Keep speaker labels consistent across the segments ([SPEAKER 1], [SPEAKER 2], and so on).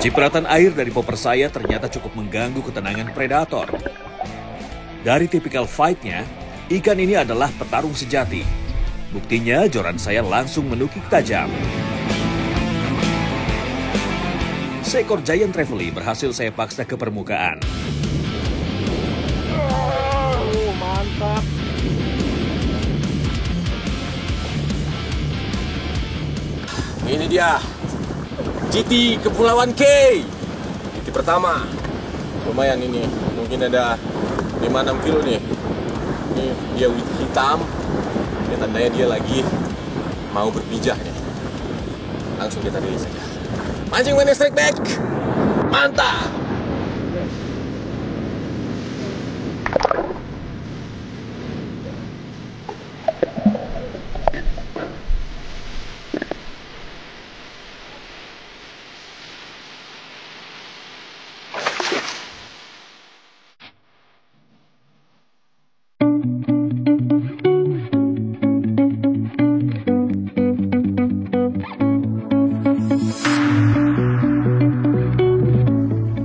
[SPEAKER 1] Cipratan air dari popper saya ternyata cukup mengganggu ketenangan predator. Dari tipikal fight-nya, ikan ini adalah petarung sejati. Buktinya, joran saya langsung menukik tajam. Seekor giant trevally berhasil saya paksa ke permukaan.
[SPEAKER 2] Mantap. Ini dia, GT Kepulauan K. GT pertama. Lumayan ini, mungkin ada 5-6 kilo nih. Ini dia hitam. Ini tandanya dia lagi mau berpijah nih. Langsung kita rilis saja. Mancing manis strike back. Mantap.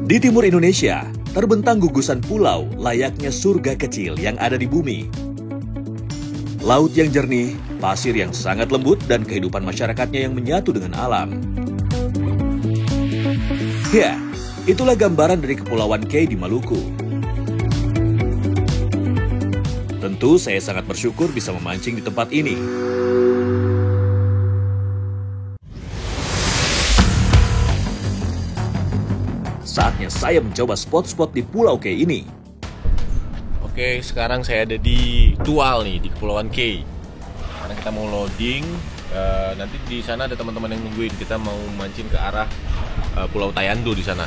[SPEAKER 1] Di timur Indonesia, terbentang gugusan pulau layaknya surga kecil yang ada di bumi. Laut yang jernih, pasir yang sangat lembut, dan kehidupan masyarakatnya yang menyatu dengan alam. Ya, itulah gambaran dari Kepulauan K di Maluku. Tentu saya sangat bersyukur bisa memancing di tempat ini. Saatnya saya mencoba spot-spot di Pulau K ini.
[SPEAKER 2] Oke, sekarang saya ada di Tual nih, di Kepulauan K. Karena kita mau loading, nanti di sana ada teman-teman yang nungguin. Kita mau mancing ke arah Pulau Tayando di sana.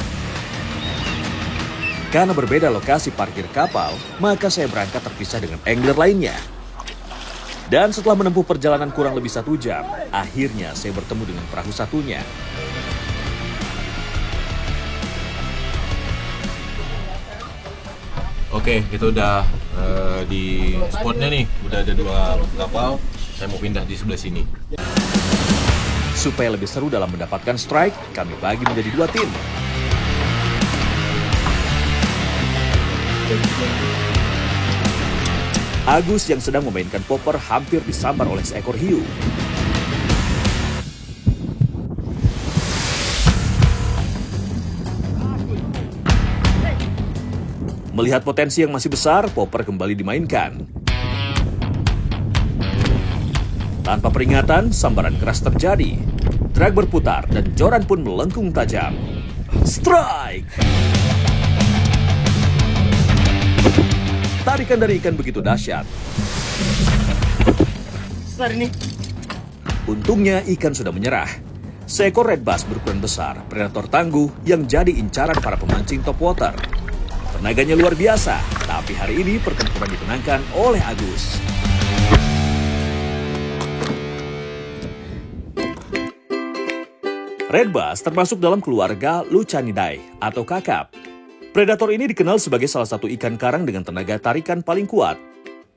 [SPEAKER 1] Karena berbeda lokasi parkir kapal, maka saya berangkat terpisah dengan angler lainnya. Dan setelah menempuh perjalanan kurang lebih 1 jam, akhirnya saya bertemu dengan perahu satunya.
[SPEAKER 2] Oke, kita udah di spotnya nih. Udah ada 2 kapal. Saya mau pindah di sebelah sini.
[SPEAKER 1] Supaya lebih seru dalam mendapatkan strike, kami bagi menjadi 2 tim. Agus yang sedang memainkan popper hampir disambar oleh seekor hiu. Melihat potensi yang masih besar, popper kembali dimainkan. Tanpa peringatan, sambaran keras terjadi. Drag berputar dan joran pun melengkung tajam. Strike! Tarikan dari ikan begitu dahsyat.
[SPEAKER 3] Besar ini.
[SPEAKER 1] Untungnya ikan sudah menyerah. Seekor red bass berukuran besar, predator tangguh yang jadi incaran para pemancing top water. Tenaganya luar biasa, tapi hari ini pertempuran dimenangkan oleh Agus. Red bass termasuk dalam keluarga Lucanidae atau kakap. Predator ini dikenal sebagai salah satu ikan karang dengan tenaga tarikan paling kuat.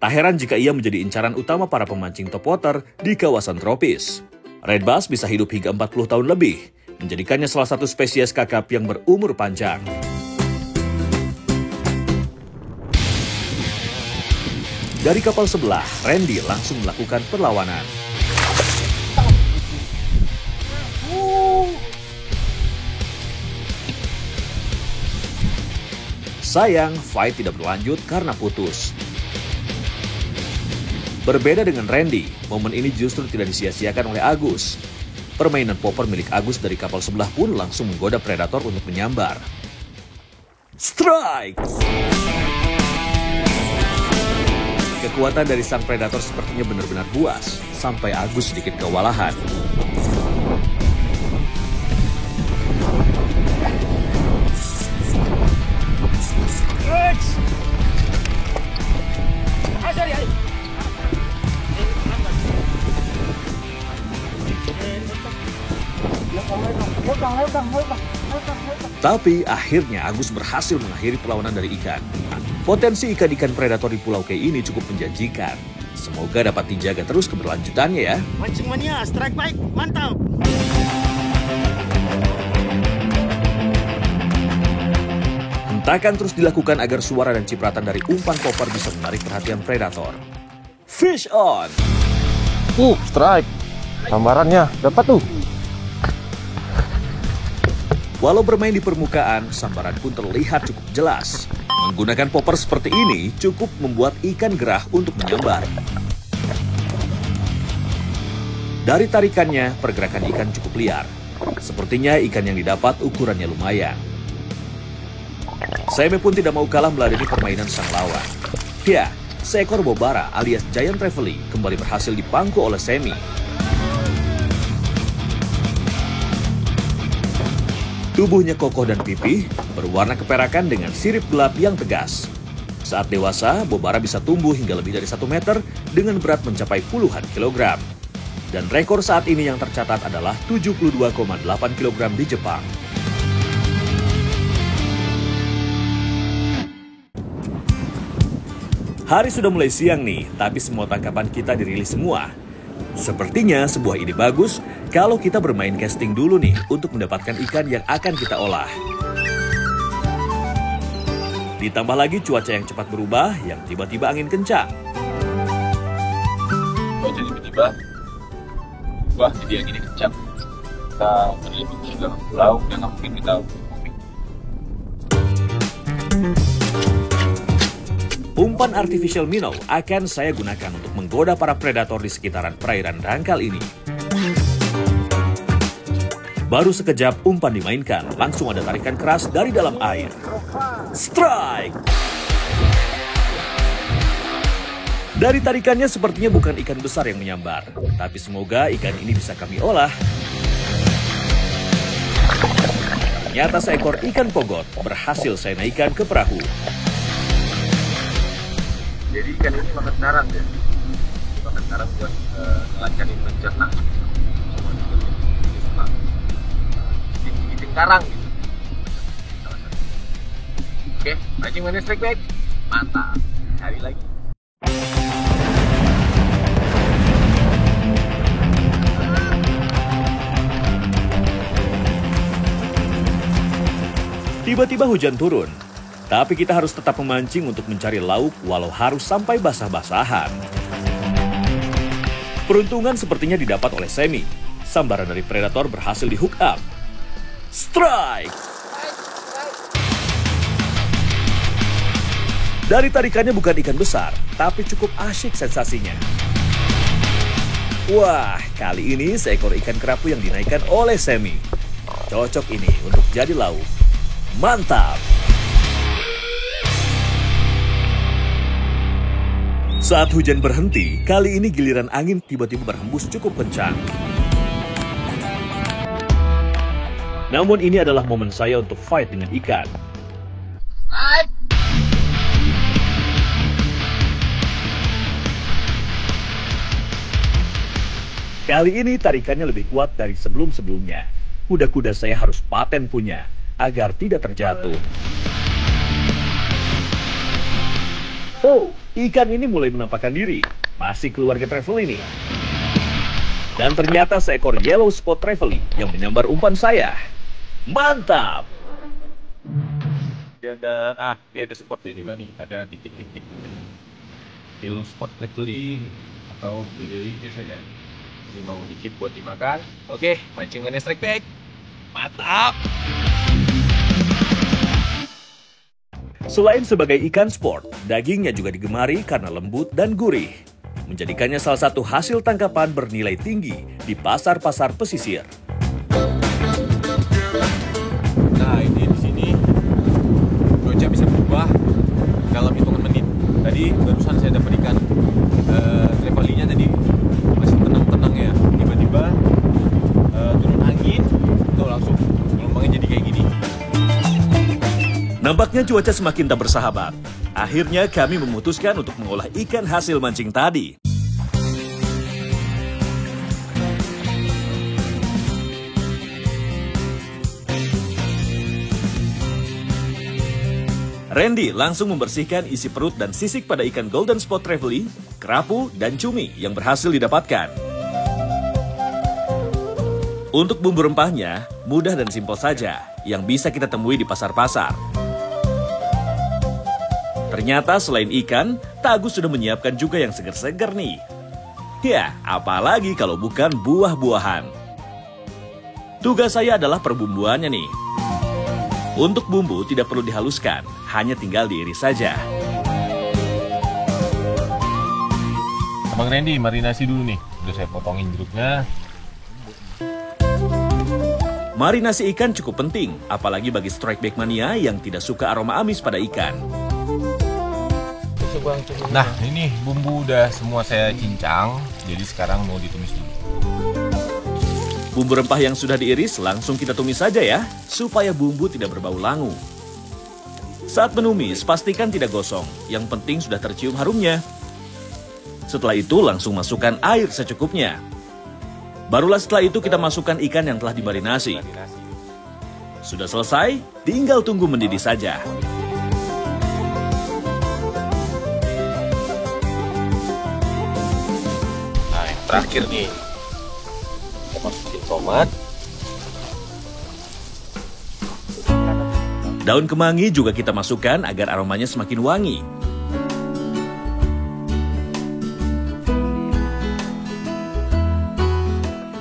[SPEAKER 1] Tak heran jika ia menjadi incaran utama para pemancing top water di kawasan tropis. Red bass bisa hidup hingga 40 tahun lebih, menjadikannya salah satu spesies kakap yang berumur panjang. Dari kapal sebelah, Randy langsung melakukan perlawanan. Sayang, fight tidak berlanjut karena putus. Berbeda dengan Randy, momen ini justru tidak disia-siakan oleh Agus. Permainan popper milik Agus dari kapal sebelah pun langsung menggoda predator untuk menyambar. Strike! Kekuatan dari sang predator sepertinya benar-benar buas, sampai Agus sedikit kewalahan. Tapi akhirnya Agus berhasil mengakhiri perlawanan dari ikan. Potensi ikan-ikan predator di Pulau K ini cukup menjanjikan. Semoga dapat dijaga terus keberlanjutannya ya.
[SPEAKER 3] Mancing mania, strike baik, mantap.
[SPEAKER 1] Hentakan terus dilakukan agar suara dan cipratan dari umpan popper bisa menarik perhatian predator. Fish on!
[SPEAKER 2] Strike. Sambarannya dapat tuh.
[SPEAKER 1] Walau bermain di permukaan, sambaran pun terlihat cukup jelas. Menggunakan popper seperti ini cukup membuat ikan gerah untuk menyambar. Dari tarikannya, pergerakan ikan cukup liar. Sepertinya ikan yang didapat ukurannya lumayan. Semi pun tidak mau kalah meladeni permainan sang lawan. Ya, seekor bobara alias Giant Trevally kembali berhasil dipangku oleh Semi. Tubuhnya kokoh dan pipih, berwarna keperakan dengan sirip gelap yang tegas. Saat dewasa, bobara bisa tumbuh hingga lebih dari 1 meter dengan berat mencapai puluhan kilogram. Dan rekor saat ini yang tercatat adalah 72,8 kg di Jepang. Hari sudah mulai siang nih, tapi semua tangkapan kita dirilis semua. Sepertinya sebuah ide bagus kalau kita bermain casting dulu nih untuk mendapatkan ikan yang akan kita olah. Ditambah lagi cuaca yang cepat berubah, yang tiba-tiba angin kencang.
[SPEAKER 2] Cuaca tiba-tiba berubah jadi angin kencang. Kita berlindung di dalam pulau dan mungkin kita
[SPEAKER 1] Umpan artificial minnow akan saya gunakan untuk menggoda para predator di sekitaran perairan dangkal ini. Baru sekejap umpan dimainkan, langsung ada tarikan keras dari dalam air. Strike! Dari tarikannya sepertinya bukan ikan besar yang menyambar, tapi semoga ikan ini bisa kami olah. Ternyata seekor ikan pogot berhasil saya naikkan ke perahu.
[SPEAKER 2] Jadi ikan ini makan karang ya? Makan karang buat nelayan yang mencerna. Gigitin karang gitu. Oke, mancing mana strike back? Mantap, cari lagi.
[SPEAKER 1] Tiba-tiba hujan turun. Tapi kita harus tetap memancing untuk mencari lauk walau harus sampai basah-basahan. Peruntungan sepertinya didapat oleh Semi. Sambaran dari predator berhasil di hook up. Strike! Dari tarikannya bukan ikan besar, tapi cukup asyik sensasinya. Wah, kali ini seekor ikan kerapu yang dinaikkan oleh Semi. Cocok ini untuk jadi lauk. Mantap! Saat hujan berhenti, kali ini giliran angin tiba-tiba berhembus cukup kencang. Namun ini adalah momen saya untuk fight dengan ikan. Kali ini tarikannya lebih kuat dari sebelum-sebelumnya. Kuda-kuda saya harus paten punya, agar tidak terjatuh. Oh, ikan ini mulai menampakkan diri. Masih keluarga Trevally ini. Dan ternyata seekor yellow spot Trevally yang menyambar umpan saya. Mantap!
[SPEAKER 2] Dia ada seperti ini nih, ada titik-titik. Yellow spot Trevally atau beli saja. Ini mau dikit buat dimakan. Oke, mancing mana strike back. Mantap!
[SPEAKER 1] Selain sebagai ikan sport, dagingnya juga digemari karena lembut dan gurih. Menjadikannya salah satu hasil tangkapan bernilai tinggi di pasar-pasar pesisir.
[SPEAKER 2] Nah, ini di sini cuaca bisa berubah dalam hitungan menit. Tadi barusan saya dapat ikan Trevally-nya tadi masih tenang-tenang ya. Tiba-tiba turun angin, tuh langsung gelombangnya jadi kayak gini.
[SPEAKER 1] Nampaknya cuaca semakin tak bersahabat. Akhirnya kami memutuskan untuk mengolah ikan hasil mancing tadi. Randy langsung membersihkan isi perut dan sisik pada ikan golden spot Trevally, kerapu, dan cumi yang berhasil didapatkan. Untuk bumbu rempahnya, mudah dan simpel saja, yang bisa kita temui di pasar-pasar. Ternyata selain ikan, Tagus sudah menyiapkan juga yang seger-seger nih. Ya, apalagi kalau bukan buah-buahan. Tugas saya adalah perbumbuannya nih. Untuk bumbu tidak perlu dihaluskan, hanya tinggal diiris saja.
[SPEAKER 2] Abang Randy, marinasi dulu nih. Udah saya potongin jeruknya.
[SPEAKER 1] Marinasi ikan cukup penting, apalagi bagi strike back mania yang tidak suka aroma amis pada ikan.
[SPEAKER 2] Nah, ini bumbu udah semua saya cincang, jadi sekarang mau ditumis dulu.
[SPEAKER 1] Bumbu rempah yang sudah diiris langsung kita tumis saja ya, supaya bumbu tidak berbau langu. Saat menumis, pastikan tidak gosong, yang penting sudah tercium harumnya. Setelah itu langsung masukkan air secukupnya. Barulah setelah itu kita masukkan ikan yang telah dimarinasi. Sudah selesai, tinggal tunggu mendidih saja.
[SPEAKER 2] Nah, yang terakhir nih, kita masukin tomat.
[SPEAKER 1] Daun kemangi juga kita masukkan agar aromanya semakin wangi.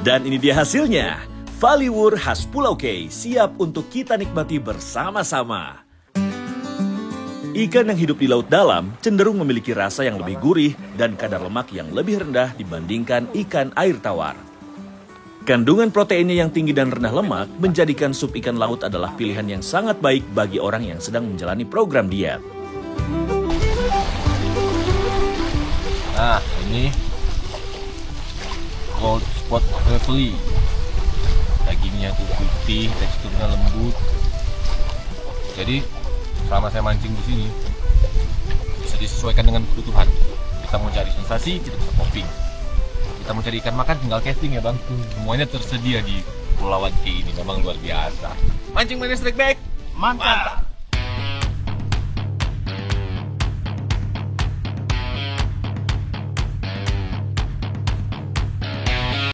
[SPEAKER 1] Dan ini dia hasilnya. Valiwur khas Pulau K siap untuk kita nikmati bersama-sama. Ikan yang hidup di laut dalam cenderung memiliki rasa yang lebih gurih dan kadar lemak yang lebih rendah dibandingkan ikan air tawar. Kandungan proteinnya yang tinggi dan rendah lemak menjadikan sup ikan laut adalah pilihan yang sangat baik bagi orang yang sedang menjalani program diet.
[SPEAKER 2] Nah, ini gold spot trevally. Dagingnya tuh putih, teksturnya lembut. Jadi selama saya mancing di sini bisa disesuaikan dengan kebutuhan. Kita mau cari sensasi, kita bisa popping. Kita mau cari ikan makan, tinggal casting ya bang. Semuanya tersedia di Kepulauan K ini, memang luar biasa. Mancing manis strike back, mantap.